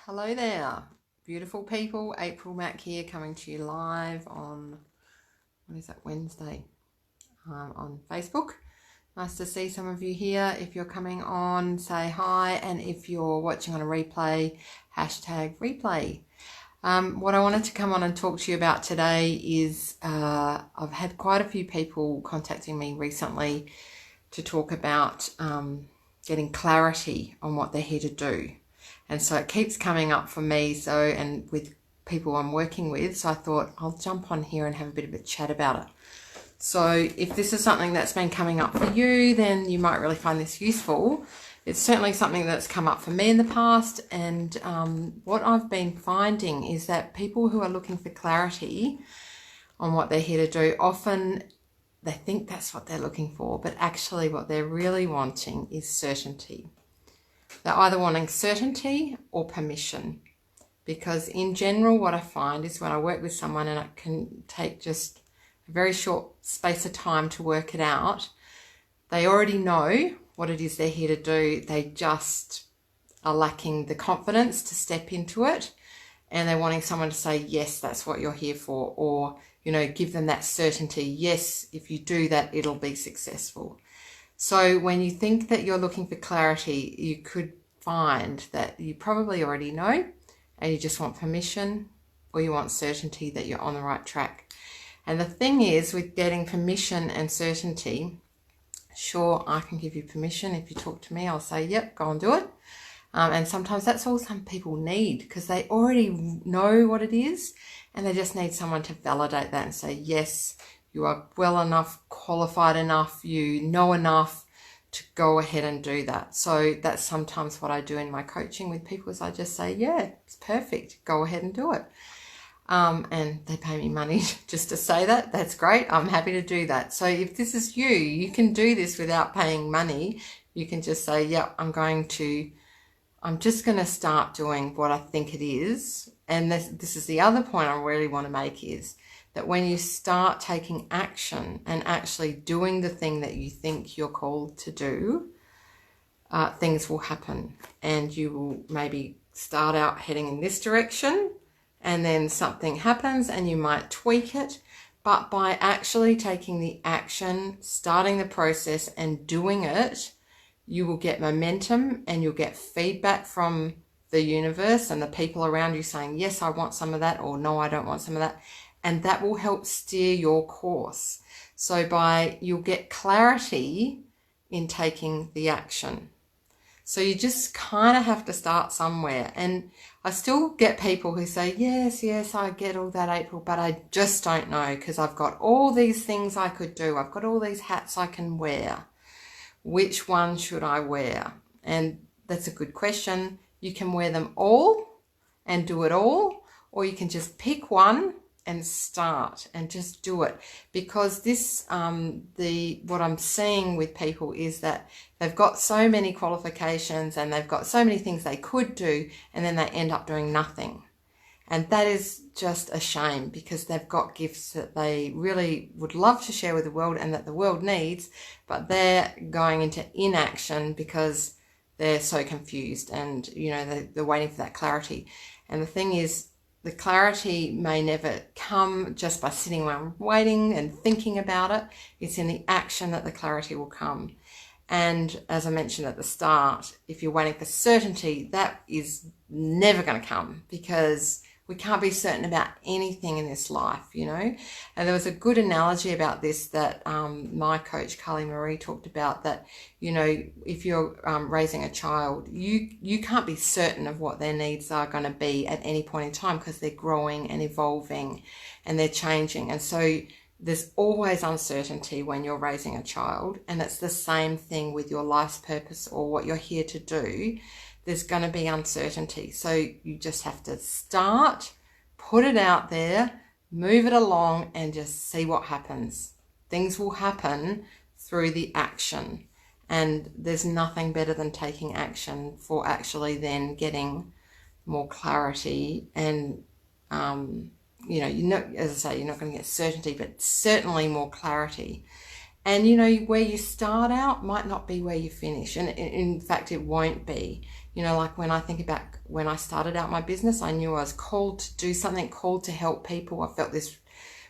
Hello there, beautiful people. April Mack here, coming to you live on, Wednesday, on Facebook. Nice to see some of you here. If you're coming on, say hi, and if you're watching on a replay, hashtag replay. What I wanted to come on and talk to you about today is I've had quite a few people contacting me recently to talk about getting clarity on what they're here to do. And so it keeps coming up for me, and with people I'm working with, so I thought I'll jump on here and have a bit of a chat about it. So if this is something that's been coming up for you, then you might really find this useful. It's certainly something that's come up for me in the past, and what I've been finding is that people who are looking for clarity on what they're here to do, often they think that's what they're looking for, but actually what they're really wanting is certainty. They're either wanting certainty or permission, because in general what I find is when I work with someone and it can take just a very short space of time to work it out, they already know what it is they're here to do. They just are lacking the confidence to step into it, and they're wanting someone to say, yes, that's what you're here for, or, give them that certainty. Yes, if you do that, it'll be successful. So when you think that you're looking for clarity, you could find that you probably already know and you just want permission, or you want certainty that you're on the right track. And the thing is, with getting permission and certainty, sure, I can give you permission. If you talk to me, I'll say, yep, go and do it. And sometimes that's all some people need, because they already know what it is and they just need someone to validate that and say, yes, you are well enough, qualified enough, you know enough to go ahead and do that. So that's sometimes what I do in my coaching with people, is I just say, yeah, it's perfect, go ahead and do it. And they pay me money just to say that. That's great. I'm happy to do that. So if this is you, you can do this without paying money. You can just say, yeah, I'm just going to start doing what I think it is. And this is the other point I really want to make, is that when you start taking action and actually doing the thing that you think you're called to do, things will happen, and you will maybe start out heading in this direction, and then something happens and you might tweak it. But by actually taking the action, starting the process and doing it, you will get momentum and you'll get feedback from the universe and the people around you saying, yes, I want some of that, or no, I don't want some of that. And that will help steer your course. So you'll get clarity in taking the action. So you just kind of have to start somewhere. And I still get people who say, yes, I get all that, April, but I just don't know, because I've got all these things I could do. I've got all these hats I can wear. Which one should I wear? And that's a good question. You can wear them all and do it all, or you can just pick one and start and just do it. Because this, what I'm seeing with people is that they've got so many qualifications and they've got so many things they could do, and then they end up doing nothing. And that is just a shame, because they've got gifts that they really would love to share with the world and that the world needs, but they're going into inaction because they're so confused, and, they're waiting for that clarity. And the thing is, the clarity may never come just by sitting around waiting and thinking about it. It's in the action that the clarity will come. And as I mentioned at the start, if you're waiting for certainty, that is never going to come, because we can't be certain about anything in this life, And there was a good analogy about this that my coach, Carly Marie, talked about, that, if you're raising a child, you can't be certain of what their needs are going to be at any point in time, because they're growing and evolving and they're changing. And so there's always uncertainty when you're raising a child, and it's the same thing with your life's purpose or what you're here to do. There's going to be uncertainty. So you just have to start, put it out there, move it along, and just see what happens. Things will happen through the action. And there's nothing better than taking action for actually then getting more clarity. And, as I say, you're not going to get certainty, but certainly more clarity. And, where you start out might not be where you finish. And in fact, it won't be. You know, like when I think about when I started out my business, I knew I was called to do something, called to help people. I felt this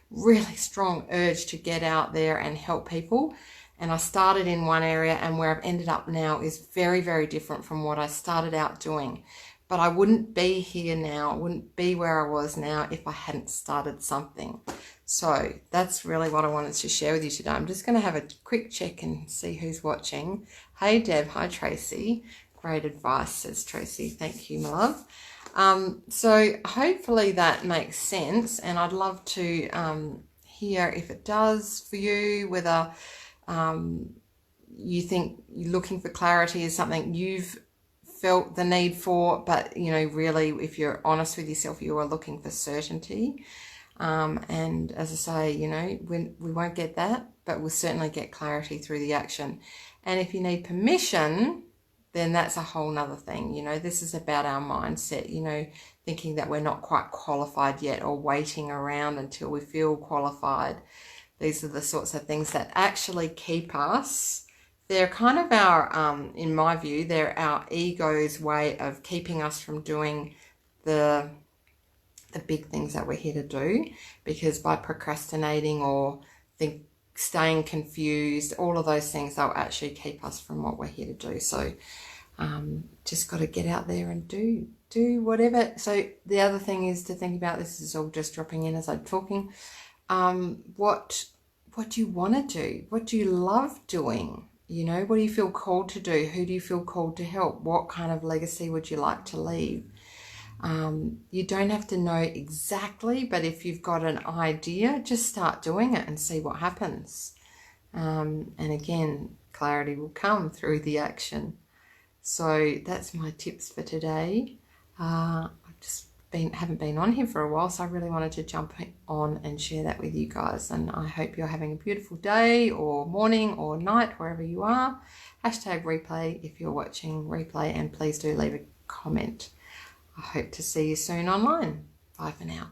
really strong urge to get out there and help people. And I started in one area, and where I've ended up now is very, very different from what I started out doing. But I wouldn't be here now, I wouldn't be where I was now if I hadn't started something. So that's really what I wanted to share with you today. I'm just going to have a quick check and see who's watching. Hey Deb, hi Tracy. Great advice, says Tracy. Thank you, my love. So hopefully that makes sense, and I'd love to hear if it does for you, whether you think you're looking for clarity is something you've felt the need for, but you know, really, if you're honest with yourself, you are looking for certainty. And as I say, you know, we won't get that, but we'll certainly get clarity through the action. And if you need permission, then that's a whole nother thing. You know, this is about our mindset, you know, thinking that we're not quite qualified yet, or waiting around until we feel qualified. These are the sorts of things that actually keep us. They're kind of our, in my view, they're our ego's way of keeping us from doing the big things that we're here to do. Because by procrastinating or staying confused, all of those things, they'll actually keep us from what we're here to do. So just got to get out there and do whatever. So the other thing is to think about, this is all just dropping in as I'm talking, what do you want to do? What do you love doing? You know, what do you feel called to do? Who do you feel called to help? What kind of legacy would you like to leave? You don't have to know exactly, but if you've got an idea, just start doing it and see what happens. And again, clarity will come through the action. So that's my tips for today. I've just haven't been on here for a while, so I really wanted to jump on and share that with you guys. And I hope you're having a beautiful day or morning or night, wherever you are. Hashtag replay if you're watching replay, and please do leave a comment. I hope to see you soon online. Bye for now.